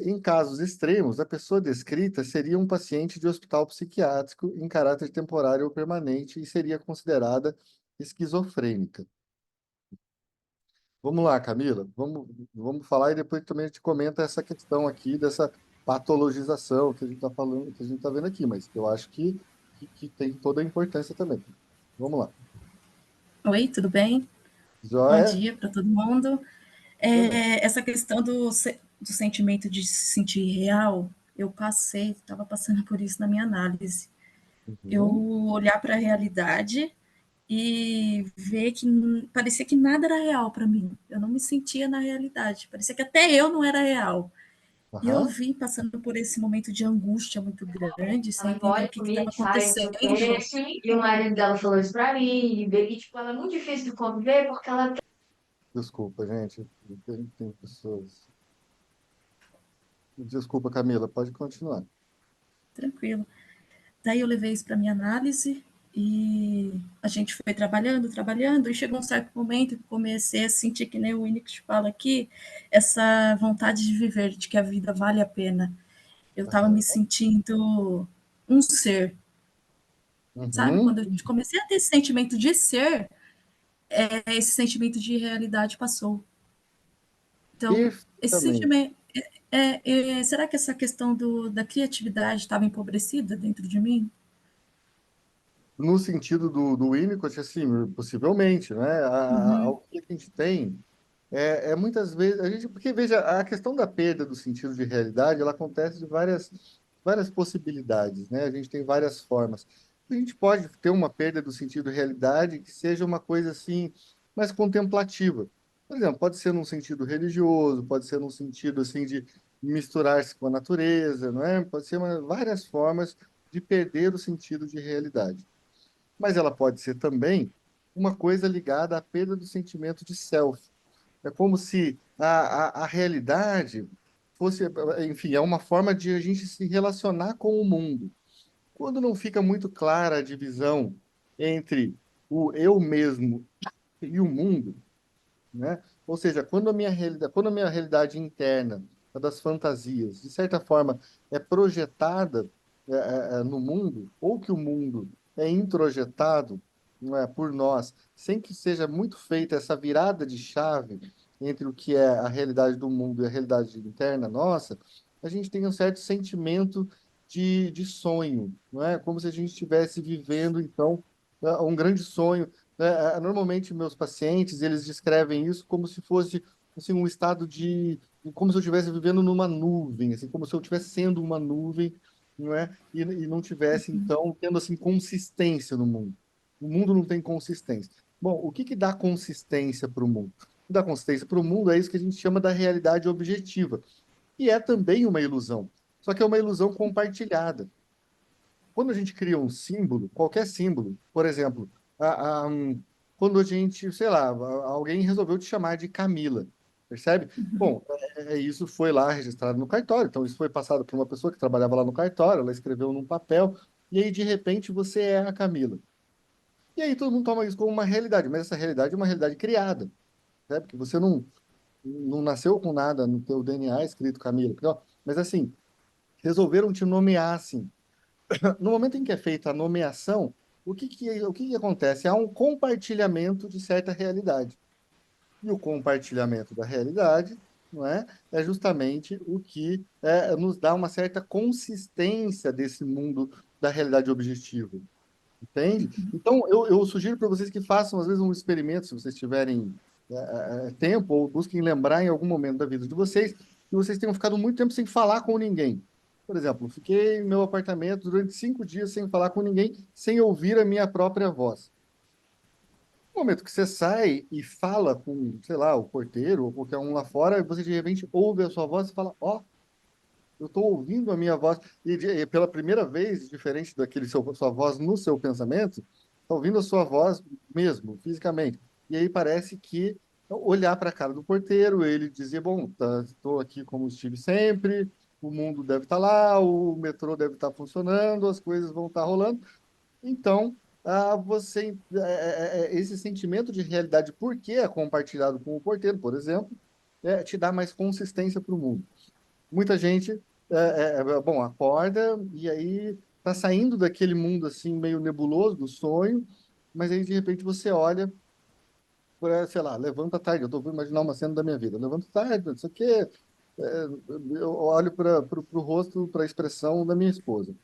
Em casos extremos, a pessoa descrita seria um paciente de hospital psiquiátrico em caráter temporário ou permanente e seria considerada esquizofrênica. Vamos lá, Camila, vamos falar e depois também a gente comenta essa questão aqui dessa patologização que a gente está falando, que a gente está vendo aqui, mas que eu acho que tem toda a importância também. Vamos lá. Oi, tudo bem? Bom Joia? dia para todo mundo. Beleza. Essa questão do sentimento de se sentir real, eu estava passando por isso na minha análise. Eu Uhum. olhar para a realidade e ver que parecia que nada era real para mim. Eu não me sentia na realidade. Parecia que até eu não era real. E eu Aham. vim passando por esse momento de angústia muito grande, Ela sem entender mora o que comigo, estava sai, não sei acontecendo. o quê. E o marido dela falou isso pra mim. E, tipo, ela é muito difícil de conviver porque ela Desculpa, gente. Tem pessoas. Desculpa, Camila, pode continuar. Tranquilo. Daí eu levei isso para minha análise e a gente foi trabalhando, trabalhando, e chegou um certo momento que comecei a sentir, que nem o Winnicott fala aqui, essa vontade de viver, de que a vida vale a pena. Eu estava me Aham. sentindo um ser, sabe? Uhum. Quando eu comecei a ter esse sentimento de ser, esse sentimento de realidade passou. Então, esse Perfeitamente. sentimento. Será que essa questão da criatividade estava empobrecida dentro de mim? No sentido do Winnicott, assim, possivelmente, né? Uhum, O que a gente tem é muitas vezes porque veja, a questão da perda do sentido de realidade, ela acontece de várias possibilidades, né? A gente tem várias formas. A gente pode ter uma perda do sentido de realidade que seja uma coisa assim mais contemplativa. Por exemplo, pode ser num sentido religioso, pode ser num sentido assim de misturar-se com a natureza, não é? Pode ser várias formas de perder o sentido de realidade, mas ela pode ser também uma coisa ligada à perda do sentimento de self. É como se a realidade fosse, enfim, é uma forma de a gente se relacionar com o mundo. Quando não fica muito clara a divisão entre o eu mesmo e o mundo, né? Ou seja, quando a minha realidade interna, a das fantasias, de certa forma, é projetada no mundo, ou que o mundo é introjetado, não é, por nós, sem que seja muito feita essa virada de chave entre o que é a realidade do mundo e a realidade interna nossa, a gente tem um certo sentimento de sonho, não é? Como se a gente estivesse vivendo, então, um grande sonho, né? Normalmente, meus pacientes, eles descrevem isso como se fosse assim, um estado de... como se eu estivesse vivendo numa nuvem, assim, como se eu estivesse sendo uma nuvem, não é? E não tivesse, então, tendo assim, consistência no mundo. O mundo não tem consistência. Bom, o que que dá consistência para o mundo? O que dá consistência para o mundo é isso que a gente chama da realidade objetiva, e é também uma ilusão, só que é uma ilusão compartilhada. Quando a gente cria um símbolo, qualquer símbolo, por exemplo, quando a gente, sei lá, alguém resolveu te chamar de Camila, percebe? Bom, isso foi lá registrado no cartório, então isso foi passado por uma pessoa que trabalhava lá no cartório, ela escreveu num papel, e aí de repente você é a Camila. E aí todo mundo toma isso como uma realidade, mas essa realidade é uma realidade criada, né? Porque você não nasceu com nada no teu DNA escrito Camila. Não. Mas assim, resolveram te nomear assim. No momento em que é feita a nomeação, o que que acontece? Há um compartilhamento de certa realidade. E o compartilhamento da realidade, não é, é justamente o que nos dá uma certa consistência desse mundo da realidade objetiva. Entende? Então, eu sugiro para vocês que façam, às vezes, um experimento, se vocês tiverem tempo, ou busquem lembrar em algum momento da vida de vocês, que vocês tenham ficado muito tempo sem falar com ninguém. Por exemplo, fiquei no meu apartamento durante 5 dias sem falar com ninguém, sem ouvir a minha própria voz. No momento que você sai e fala com, sei lá, o porteiro ou qualquer um lá fora, você de repente ouve a sua voz e fala: Ó, eu estou ouvindo a minha voz, e pela primeira vez, diferente daquele sua voz no seu pensamento, está ouvindo a sua voz mesmo, fisicamente. E aí parece que olhar para a cara do porteiro, ele dizer, bom, estou aqui como estive sempre, o mundo deve estar lá, o metrô deve estar funcionando, as coisas vão estar rolando. Então, esse sentimento de realidade, porque é compartilhado com o porteiro, por exemplo, te dá mais consistência para o mundo. Muita gente, bom, acorda e aí tá saindo daquele mundo assim meio nebuloso do sonho, mas aí de repente você olha, sei lá, levanta tarde, eu tô vou imaginar uma cena da minha vida, levanta tarde, não sei o quê, eu olho para o rosto, para a expressão da minha esposa.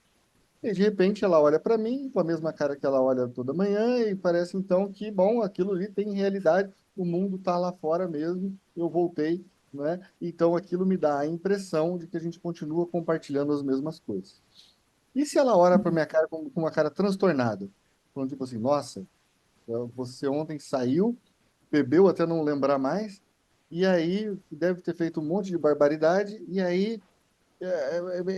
E de repente ela olha para mim com a mesma cara que ela olha toda manhã e parece então que, bom, aquilo ali tem realidade, o mundo está lá fora mesmo, eu voltei, né? Então aquilo me dá a impressão de que a gente continua compartilhando as mesmas coisas. E se ela olha para minha cara com uma cara transtornada, falando tipo assim, nossa, você ontem saiu, bebeu até não lembrar mais, e aí deve ter feito um monte de barbaridade, e aí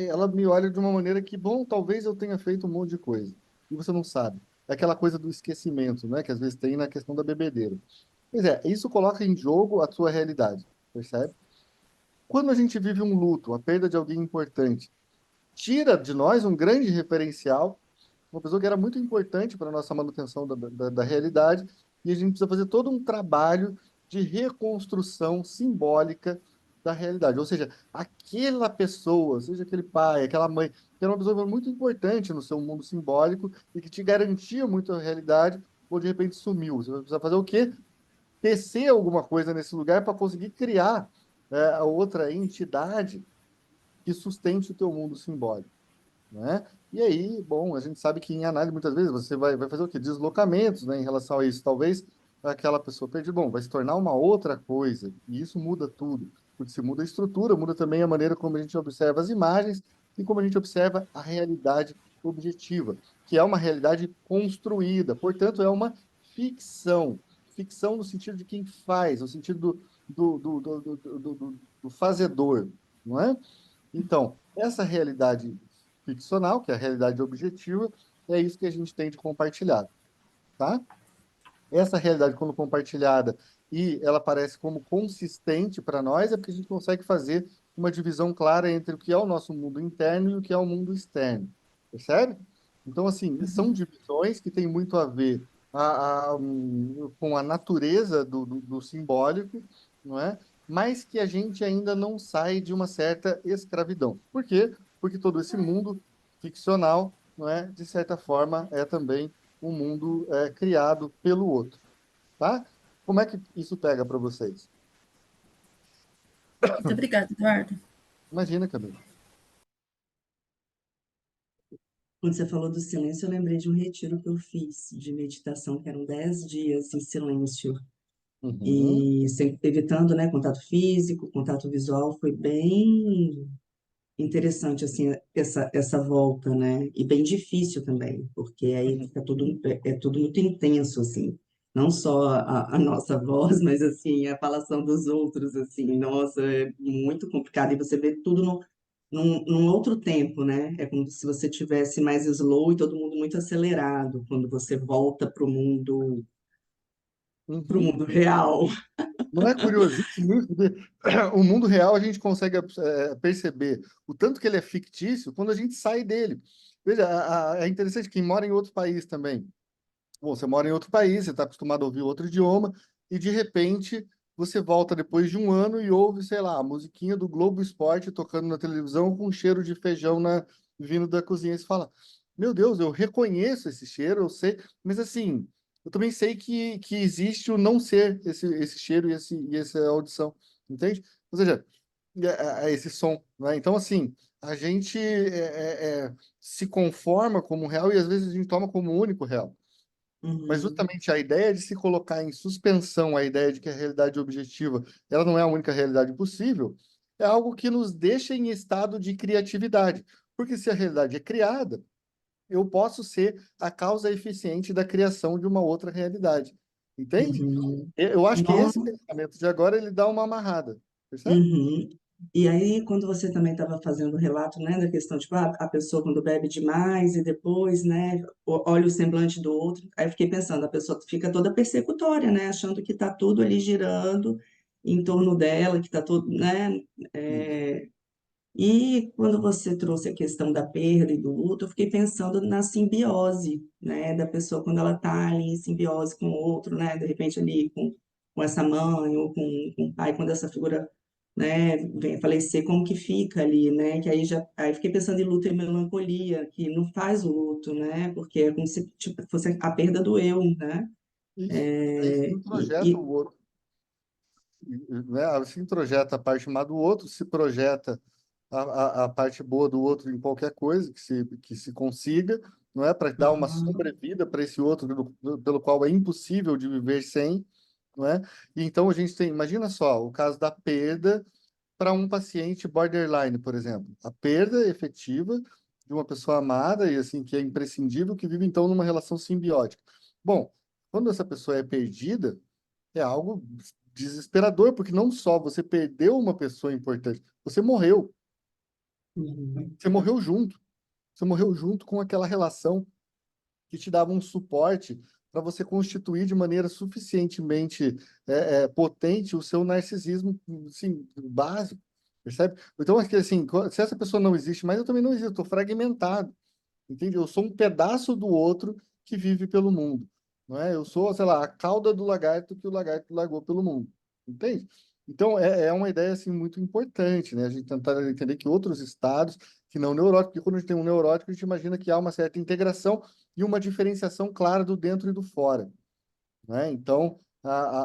ela me olha de uma maneira que, bom, talvez eu tenha feito um monte de coisa. E você não sabe. É aquela coisa do esquecimento, né? Que às vezes tem na questão da bebedeira. Pois é, isso coloca em jogo a sua realidade, percebe? Quando a gente vive um luto, a perda de alguém importante, tira de nós um grande referencial, uma pessoa que era muito importante para a nossa manutenção da realidade, e a gente precisa fazer todo um trabalho de reconstrução simbólica da realidade. Ou seja, aquela pessoa, seja aquele pai, aquela mãe, que era uma pessoa muito importante no seu mundo simbólico e que te garantia muito a realidade, ou de repente sumiu. Você vai precisar fazer o quê? Tecer alguma coisa nesse lugar para conseguir criar a outra entidade que sustente o teu mundo simbólico, né? E aí, bom, a gente sabe que em análise muitas vezes você vai fazer o quê? Deslocamentos, né, em relação a isso. Talvez aquela pessoa perdida, bom, vai se tornar uma outra coisa, e isso muda tudo, porque se muda a estrutura, muda também a maneira como a gente observa as imagens e como a gente observa a realidade objetiva, que é uma realidade construída, portanto, é uma ficção. Ficção no sentido de quem faz, no sentido do fazedor, não é? Então, essa realidade ficcional, que é a realidade objetiva, é isso que a gente tem de compartilhado, tá? Essa realidade, quando compartilhada e ela parece como consistente para nós, é porque a gente consegue fazer uma divisão clara entre o que é o nosso mundo interno e o que é o mundo externo, percebe? Então, assim, são divisões que têm muito a ver com a natureza do simbólico, não é? Mas que a gente ainda não sai de uma certa escravidão. Por quê? Porque todo esse mundo ficcional, não é, de certa forma, é também um mundo criado pelo outro, tá? Como é que isso pega para vocês? Muito obrigada, Eduardo. Imagina, Camila. Quando você falou do silêncio, eu lembrei de um retiro que eu fiz de meditação, que eram 10 dias em silêncio. Uhum, E sempre evitando, né, contato físico, contato visual, foi bem interessante, assim, essa volta, né? E bem difícil também, porque aí uhum, fica tudo, é tudo muito intenso, assim. Não só a nossa voz, mas, assim, a falação dos outros, assim. Nossa, é muito complicado. E você vê tudo num outro tempo, né? É como se você tivesse mais slow e todo mundo muito acelerado, quando você volta para o uhum. mundo real. Não é curiosíssimo isso? O mundo real a gente consegue perceber o tanto que ele é fictício quando a gente sai dele. Veja, é interessante quem mora em outro país também. Bom, você mora em outro país, você está acostumado a ouvir outro idioma, e de repente você volta depois de um ano e ouve, sei lá, a musiquinha do Globo Esporte tocando na televisão com um cheiro de feijão vindo da cozinha. E você fala, meu Deus, eu reconheço esse cheiro, eu sei, mas assim, eu também sei que existe o não ser esse cheiro e essa audição, entende? Ou seja, esse som, né? Então, assim, a gente se conforma como real e às vezes a gente toma como único real. Mas Uhum, justamente a ideia de se colocar em suspensão, a ideia de que a realidade objetiva, ela não é a única realidade possível, é algo que nos deixa em estado de criatividade. Porque se a realidade é criada, eu posso ser a causa eficiente da criação de uma outra realidade. Entende? uhum. Eu acho que esse Nossa. pensamento de agora, ele dá uma amarrada. Percebe? Uhum. E aí, quando você também estava fazendo o relato, né, da questão, tipo, a pessoa quando bebe demais e depois, né, olha o semblante do outro, aí eu fiquei pensando, a pessoa fica toda persecutória, né, achando que está tudo ali girando em torno dela, que está tudo, né, Isso. é, e quando você trouxe a questão da perda e do luto, eu fiquei pensando na simbiose, né, da pessoa quando ela está ali em simbiose com o outro, né, de repente ali com essa mãe ou com o pai, quando essa figura, né, vem a falecer, como que fica ali, né, que aí fiquei pensando em luto e melancolia, que não faz o luto, né, porque é como se tipo, fosse a perda do eu, né, Isso. Aí se é, introjeta o outro, né? Se introjeta a parte má do outro, se projeta a parte boa do outro em qualquer coisa que se consiga, não é? Para dar uma Aham, sobrevida para esse outro pelo qual é impossível de viver sem, não é? E então a gente tem, imagina só, o caso da perda para um paciente borderline, por exemplo, a perda efetiva de uma pessoa amada e assim que é imprescindível que vive então numa relação simbiótica. Bom, quando essa pessoa é perdida, é algo desesperador, porque não só você perdeu uma pessoa importante, você morreu. uhum, Você morreu junto. Você morreu junto com aquela relação que te dava um suporte para você constituir de maneira suficientemente potente o seu narcisismo, assim, básico, percebe? Então, acho que assim, se essa pessoa não existe mais, eu também não existo, eu estou fragmentado, entende? Eu sou um pedaço do outro que vive pelo mundo, não é? Eu sou, sei lá, a cauda do lagarto que o lagarto largou pelo mundo, entende? Então, é uma ideia, assim, muito importante, né? A gente tentar entender que outros estados, que não neurótico, porque quando a gente tem um neurótico, a gente imagina que há uma certa integração e uma diferenciação clara do dentro e do fora, né? Então,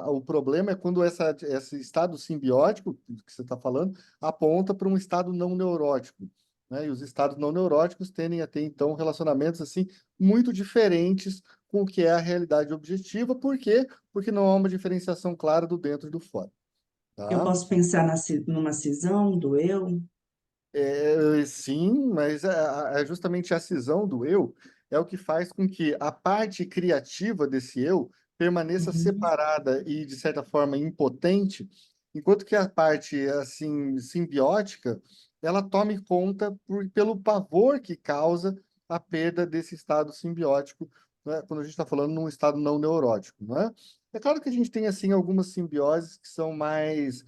o problema é quando esse estado simbiótico que você está falando aponta para um estado não neurótico, né? E os estados não neuróticos tendem a ter, então, relacionamentos assim muito diferentes com o que é a realidade objetiva. Por quê? Porque não há uma diferenciação clara do dentro e do fora, eu tá? posso pensar numa cisão do eu? Sim, mas justamente a cisão do eu é o que faz com que a parte criativa desse eu permaneça Uhum. separada e, de certa forma, impotente, enquanto que a parte, assim, simbiótica, ela tome conta pelo pavor que causa a perda desse estado simbiótico, né, quando a gente está falando num estado não neurótico, não é? É claro que a gente tem, assim, algumas simbioses que são mais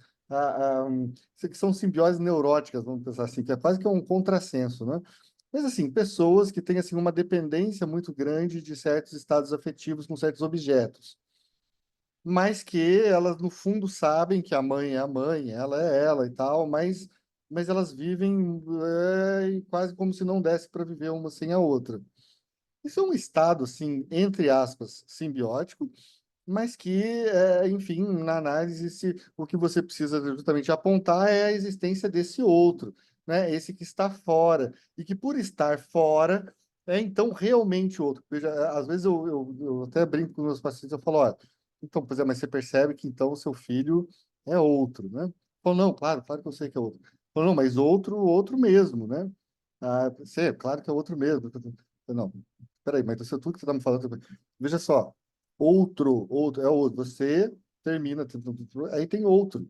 que são simbioses neuróticas, vamos pensar assim, que é quase que um contrassenso, né? Mas, assim, pessoas que têm, assim, uma dependência muito grande de certos estados afetivos com certos objetos, mas que elas, no fundo, sabem que a mãe é a mãe, ela é ela e tal, mas elas vivem quase como se não desse para viver uma sem a outra. Isso é um estado, assim, entre aspas, simbiótico, mas que, enfim, na análise, o que você precisa justamente apontar é a existência desse outro, né? Esse que está fora, e que por estar fora, é então realmente outro. Veja, às vezes eu até brinco com os meus pacientes, eu falo, olha, então, pois é, mas você percebe que então o seu filho é outro, né? Falo, não, claro que eu sei que é outro. Falo, não, mas outro mesmo, né? Ah, você, claro que é outro mesmo. Não, peraí, mas isso é tudo que você está me falando. Veja só, outro, é outro. Você termina, aí tem outro.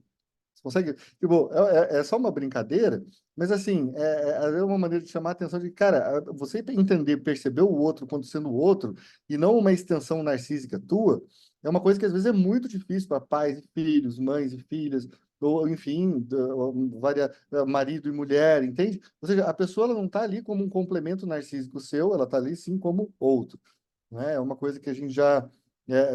Você consegue. Tipo, é só uma brincadeira, mas assim, é uma maneira de chamar a atenção de, cara, você entender, perceber o outro quando sendo o outro, e não uma extensão narcísica tua, é uma coisa que às vezes é muito difícil para pais e filhos, mães e filhas, ou enfim, marido e mulher, entende? Ou seja, a pessoa ela não está ali como um complemento narcísico seu, ela está ali sim como outro, né? É uma coisa que a gente já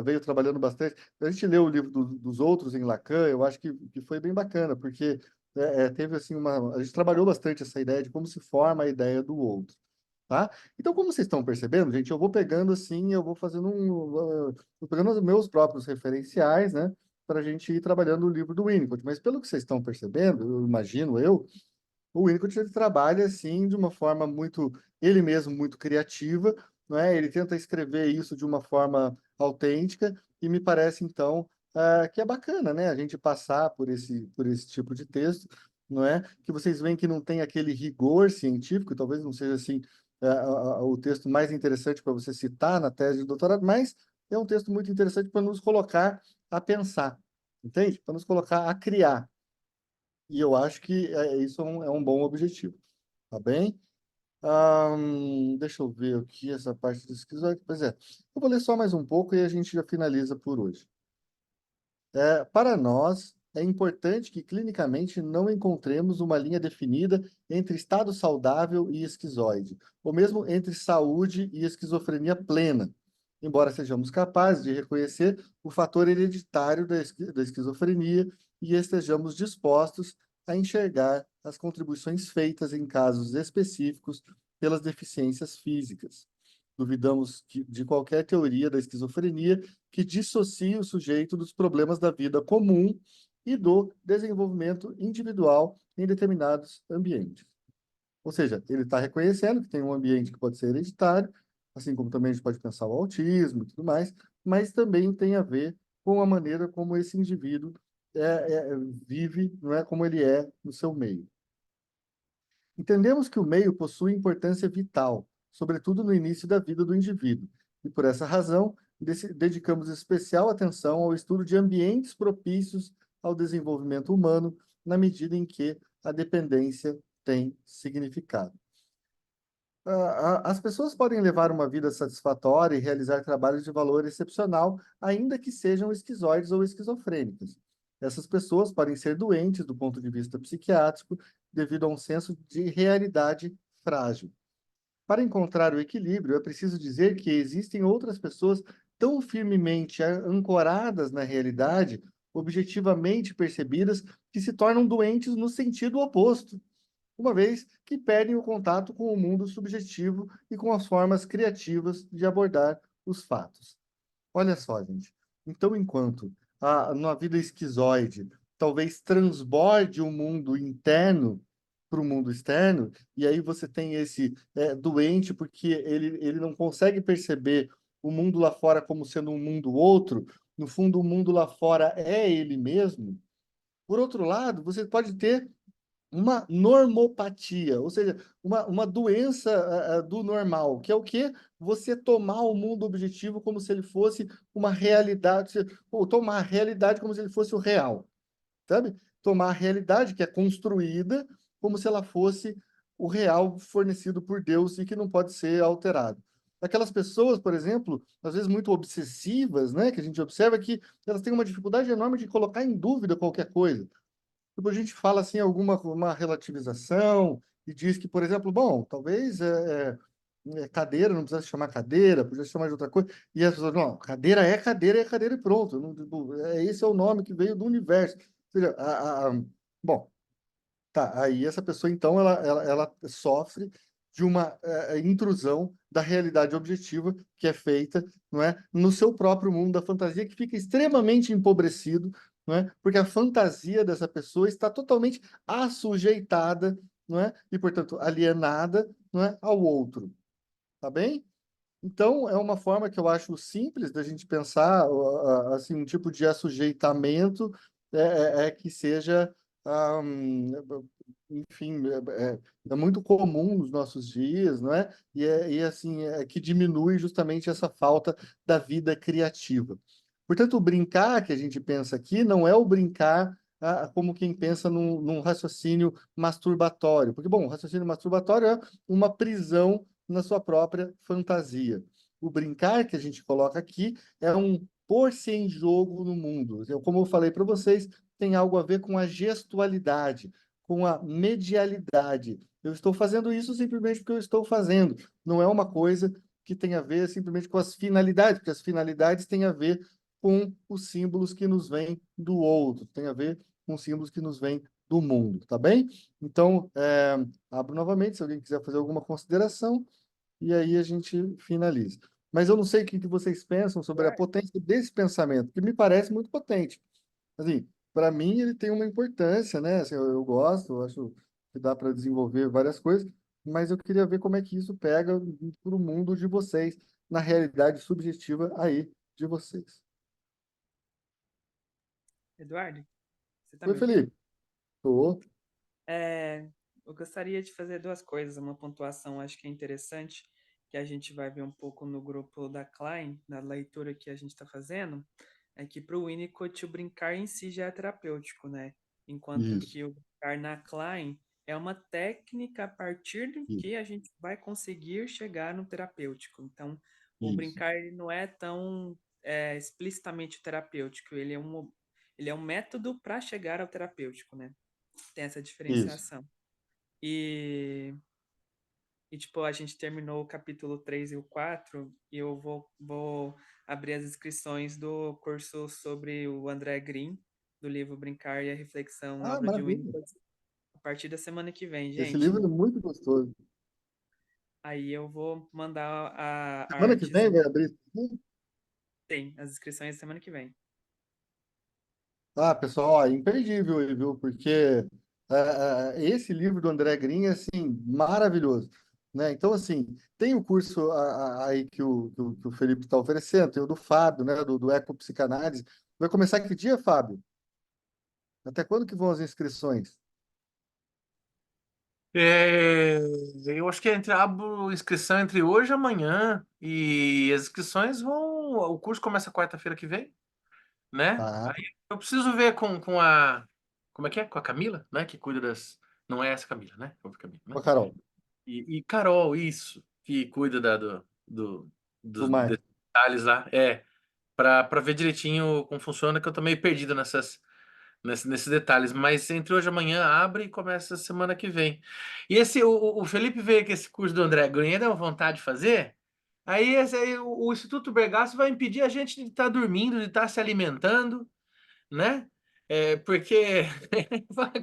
veio trabalhando bastante. A gente leu o livro dos outros em Lacan, eu acho que foi bem bacana, porque teve assim a gente trabalhou bastante essa ideia de como se forma a ideia do outro, tá? Então, como vocês estão percebendo, gente, eu vou pegando assim, eu vou fazendo vou pegando os meus próprios referenciais, né, para a gente ir trabalhando o livro do Winnicott. Mas pelo que vocês estão percebendo, eu imagino o Winnicott ele trabalha assim de uma forma muito, ele mesmo muito criativa, não é? Ele tenta escrever isso de uma forma autêntica e me parece então que é bacana, né? A gente passar por esse tipo de texto, não é? Que vocês veem que não tem aquele rigor científico, talvez não seja assim o texto mais interessante para você citar na tese de doutorado, mas é um texto muito interessante para nos colocar a pensar, entende? Para nos colocar a criar. E eu acho que isso é um bom objetivo, tá bem? Deixa eu ver aqui essa parte do esquizoide. Pois é, eu vou ler só mais um pouco e a gente já finaliza por hoje. Para nós, é importante que clinicamente não encontremos uma linha definida entre estado saudável e esquizoide, ou mesmo entre saúde e esquizofrenia plena, embora sejamos capazes de reconhecer o fator hereditário da esquizofrenia e estejamos dispostos a enxergar as contribuições feitas em casos específicos pelas deficiências físicas. Duvidamos de qualquer teoria da esquizofrenia que dissocie o sujeito dos problemas da vida comum e do desenvolvimento individual em determinados ambientes. Ou seja, ele está reconhecendo que tem um ambiente que pode ser hereditário, assim como também a gente pode pensar o autismo e tudo mais, mas também tem a ver com a maneira como esse indivíduo vive, não é como ele é no seu meio. Entendemos que o meio possui importância vital, sobretudo no início da vida do indivíduo, e por essa razão dedicamos especial atenção ao estudo de ambientes propícios ao desenvolvimento humano, na medida em que a dependência tem significado. As pessoas podem levar uma vida satisfatória e realizar trabalhos de valor excepcional, ainda que sejam esquizoides ou esquizofrênicas. Essas pessoas podem ser doentes do ponto de vista psiquiátrico devido a um senso de realidade frágil. Para encontrar o equilíbrio, é preciso dizer que existem outras pessoas tão firmemente ancoradas na realidade, objetivamente percebidas, que se tornam doentes no sentido oposto, uma vez que perdem o contato com o mundo subjetivo e com as formas criativas de abordar os fatos. Olha só, gente. Então, enquanto na vida esquizoide talvez transborde o mundo interno para o mundo externo, e aí você tem esse doente porque ele não consegue perceber o mundo lá fora como sendo um mundo outro, no fundo, o mundo lá fora é ele mesmo. Por outro lado, você pode ter uma normopatia, ou seja, uma doença do normal, que é o quê? Você tomar o mundo objetivo como se ele fosse uma realidade, ou tomar a realidade como se ele fosse o real, sabe? Tomar a realidade que é construída como se ela fosse o real fornecido por Deus e que não pode ser alterado. Aquelas pessoas, por exemplo, às vezes muito obsessivas, né, que a gente observa que elas têm uma dificuldade enorme de colocar em dúvida qualquer coisa. tipo, a gente fala assim alguma uma relativização e diz que, por exemplo, bom, talvez cadeira não precisa se chamar cadeira, podia se chamar de outra coisa. E as pessoas, não, cadeira e é cadeira e pronto. Não, tipo, esse é o nome que veio do universo. Ou seja, bom, tá, aí essa pessoa, então, ela sofre de uma intrusão da realidade objetiva que é feita, não é, no seu próprio mundo da fantasia, que fica extremamente empobrecido, não é, porque a fantasia dessa pessoa está totalmente assujeitada, não é, e, portanto, alienada, não é, ao outro, tá bem? Então, é uma forma que eu acho simples da gente pensar, assim, um tipo de assujeitamento que seja, enfim, é muito comum nos nossos dias, não é? Assim, que diminui justamente essa falta da vida criativa. Portanto, o brincar que a gente pensa aqui não é o brincar como quem pensa num raciocínio masturbatório, porque, bom, o raciocínio masturbatório é uma prisão na sua própria fantasia. O brincar que a gente coloca aqui é um pôr-se em jogo no mundo. Como eu falei para vocês, tem algo a ver com a gestualidade, com a medialidade. Eu estou fazendo isso simplesmente porque eu estou fazendo. Não é uma coisa que tem a ver simplesmente com as finalidades, porque as finalidades têm a ver com os símbolos que nos vêm do outro, tem a ver com os símbolos que nos vêm do mundo, tá bem? Então, abro novamente, se alguém quiser fazer alguma consideração, e aí a gente finaliza. Mas eu não sei o que vocês pensam sobre a potência desse pensamento, que me parece muito potente. Assim, para mim ele tem uma importância, né? Assim, eu gosto, eu acho que dá para desenvolver várias coisas, mas eu queria ver como é que isso pega para o mundo de vocês, na realidade subjetiva aí de vocês. Eduardo, você está Oi, me ouvindo? Felipe. Tô. Eu gostaria de fazer duas coisas, uma pontuação, acho que é interessante, que a gente vai ver um pouco no grupo da Klein, na leitura que a gente está fazendo, é que para o Winnicott o brincar em si já é terapêutico, né? Enquanto Isso, que o brincar na Klein é uma técnica a partir do isso, que a gente vai conseguir chegar no terapêutico. Então, o isso, brincar ele não é tão explicitamente terapêutico, ele é um método para chegar ao terapêutico, né? Tem essa isso. diferenciação. E, tipo, a gente terminou o capítulo 3 e o 4 e eu vou abrir as inscrições do curso sobre o André Green, do livro Brincar e a Reflexão na Ah, obra de maravilha. Winnicott, a partir da semana que vem, Esse gente. livro é muito gostoso. Aí eu vou mandar a Semana que vem artezinha. vai abrir. Tem, as inscrições semana que vem. Ah, pessoal, ó, imperdível, aí, viu? Porque esse livro do André Green é assim, maravilhoso, né? Então, assim, tem o curso aí que o Felipe está oferecendo, tem o do Fábio, né? Do Ecopsicanálise. Vai começar que dia, Fábio? Até quando que vão as inscrições? É, eu acho que abro inscrição entre hoje e amanhã e as inscrições vão. O curso começa quarta-feira que vem, né? Tá. Aí eu preciso ver com a. Como é que é? Com a Camila, né? Que cuida das. Não é essa Camila, né? Outra Camila, Ô, né? Carol, E Carol, isso, que cuida do dos Mar. detalhes lá. Para ver direitinho como funciona, que eu tô meio perdido nesses detalhes. Mas entre hoje e amanhã abre e começa semana que vem. E o Felipe veio com esse curso do André Green, deu vontade de fazer. Aí, o Instituto Bergasso vai impedir a gente de estar dormindo, de estar se alimentando, né? Porque,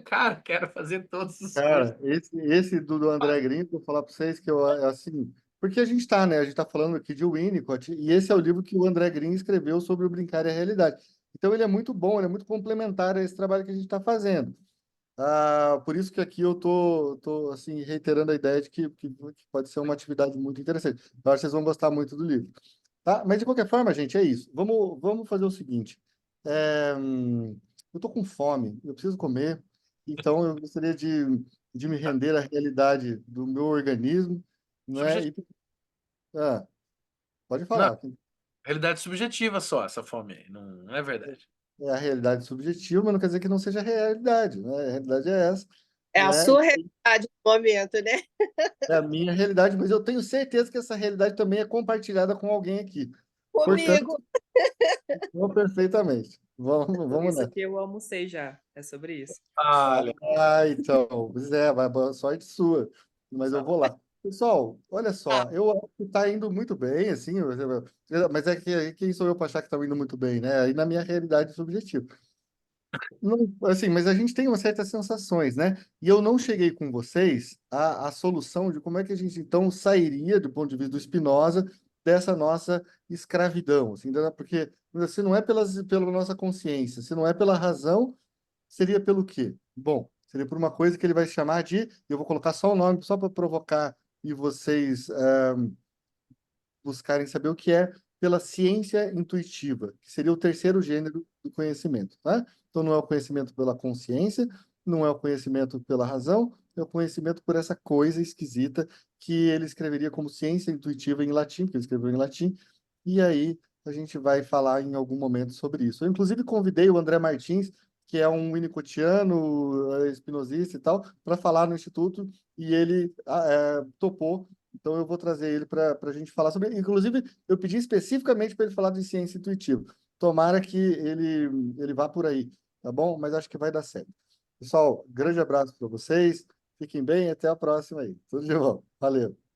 cara, quero fazer todos os cursos. Cara, esse do André Green, vou falar para vocês que eu, assim, porque a gente está, né? A gente está falando aqui de Winnicott, e esse é o livro que o André Green escreveu sobre o brincar e a realidade. Então, ele é muito bom, ele é muito complementar a esse trabalho que a gente está fazendo. Por isso que aqui eu tô assim, reiterando a ideia de que pode ser uma atividade muito interessante. Eu acho que vocês vão gostar muito do livro. Tá? Mas, de qualquer forma, gente, é isso. Vamos fazer o seguinte. Eu tô com fome, eu preciso comer, então eu gostaria de me render à realidade do meu organismo, né? Subjet... Ah, pode Não, falar. realidade subjetiva só, essa fome aí, não é verdade. É a realidade subjetiva, mas não quer dizer que não seja a realidade, né? A realidade é essa, É a né? sua realidade no momento, né? É a minha realidade, mas eu tenho certeza que essa realidade também é compartilhada com alguém aqui. Comigo. Portanto, perfeitamente. Por vamos isso nessa. que eu almocei já. É sobre isso. Olha, Então, pois vai, boa sorte sua, mas eu vou lá. Pessoal, olha só, eu acho que está indo muito bem, assim, mas é que quem sou eu para achar que está indo muito bem, né? Aí na minha realidade subjetiva. Não, assim, mas a gente tem umas certas sensações, né? E eu não cheguei com vocês à solução de como é que a gente então sairia, do ponto de vista do Spinoza, dessa nossa escravidão, assim, porque se não é pela nossa consciência, se não é pela razão, seria pelo quê? Bom, seria por uma coisa que ele vai chamar de, eu vou colocar só o nome, só para provocar e vocês buscarem saber o que é pela ciência intuitiva, que seria o terceiro gênero do conhecimento, tá? Então não é o conhecimento pela consciência, não é o conhecimento pela razão, é o conhecimento por essa coisa esquisita que ele escreveria como ciência intuitiva em latim, que ele escreveu em latim, e aí a gente vai falar em algum momento sobre isso. Eu, inclusive, convidei o André Martins, que é um winnicottiano, espinosista e tal, para falar no Instituto, e ele topou. Então eu vou trazer ele para a gente falar sobre. Inclusive, eu pedi especificamente para ele falar de ciência intuitiva. Tomara que ele vá por aí, tá bom? Mas acho que vai dar certo. Pessoal, grande abraço para vocês. Fiquem bem e até a próxima aí. Tudo de bom. Valeu.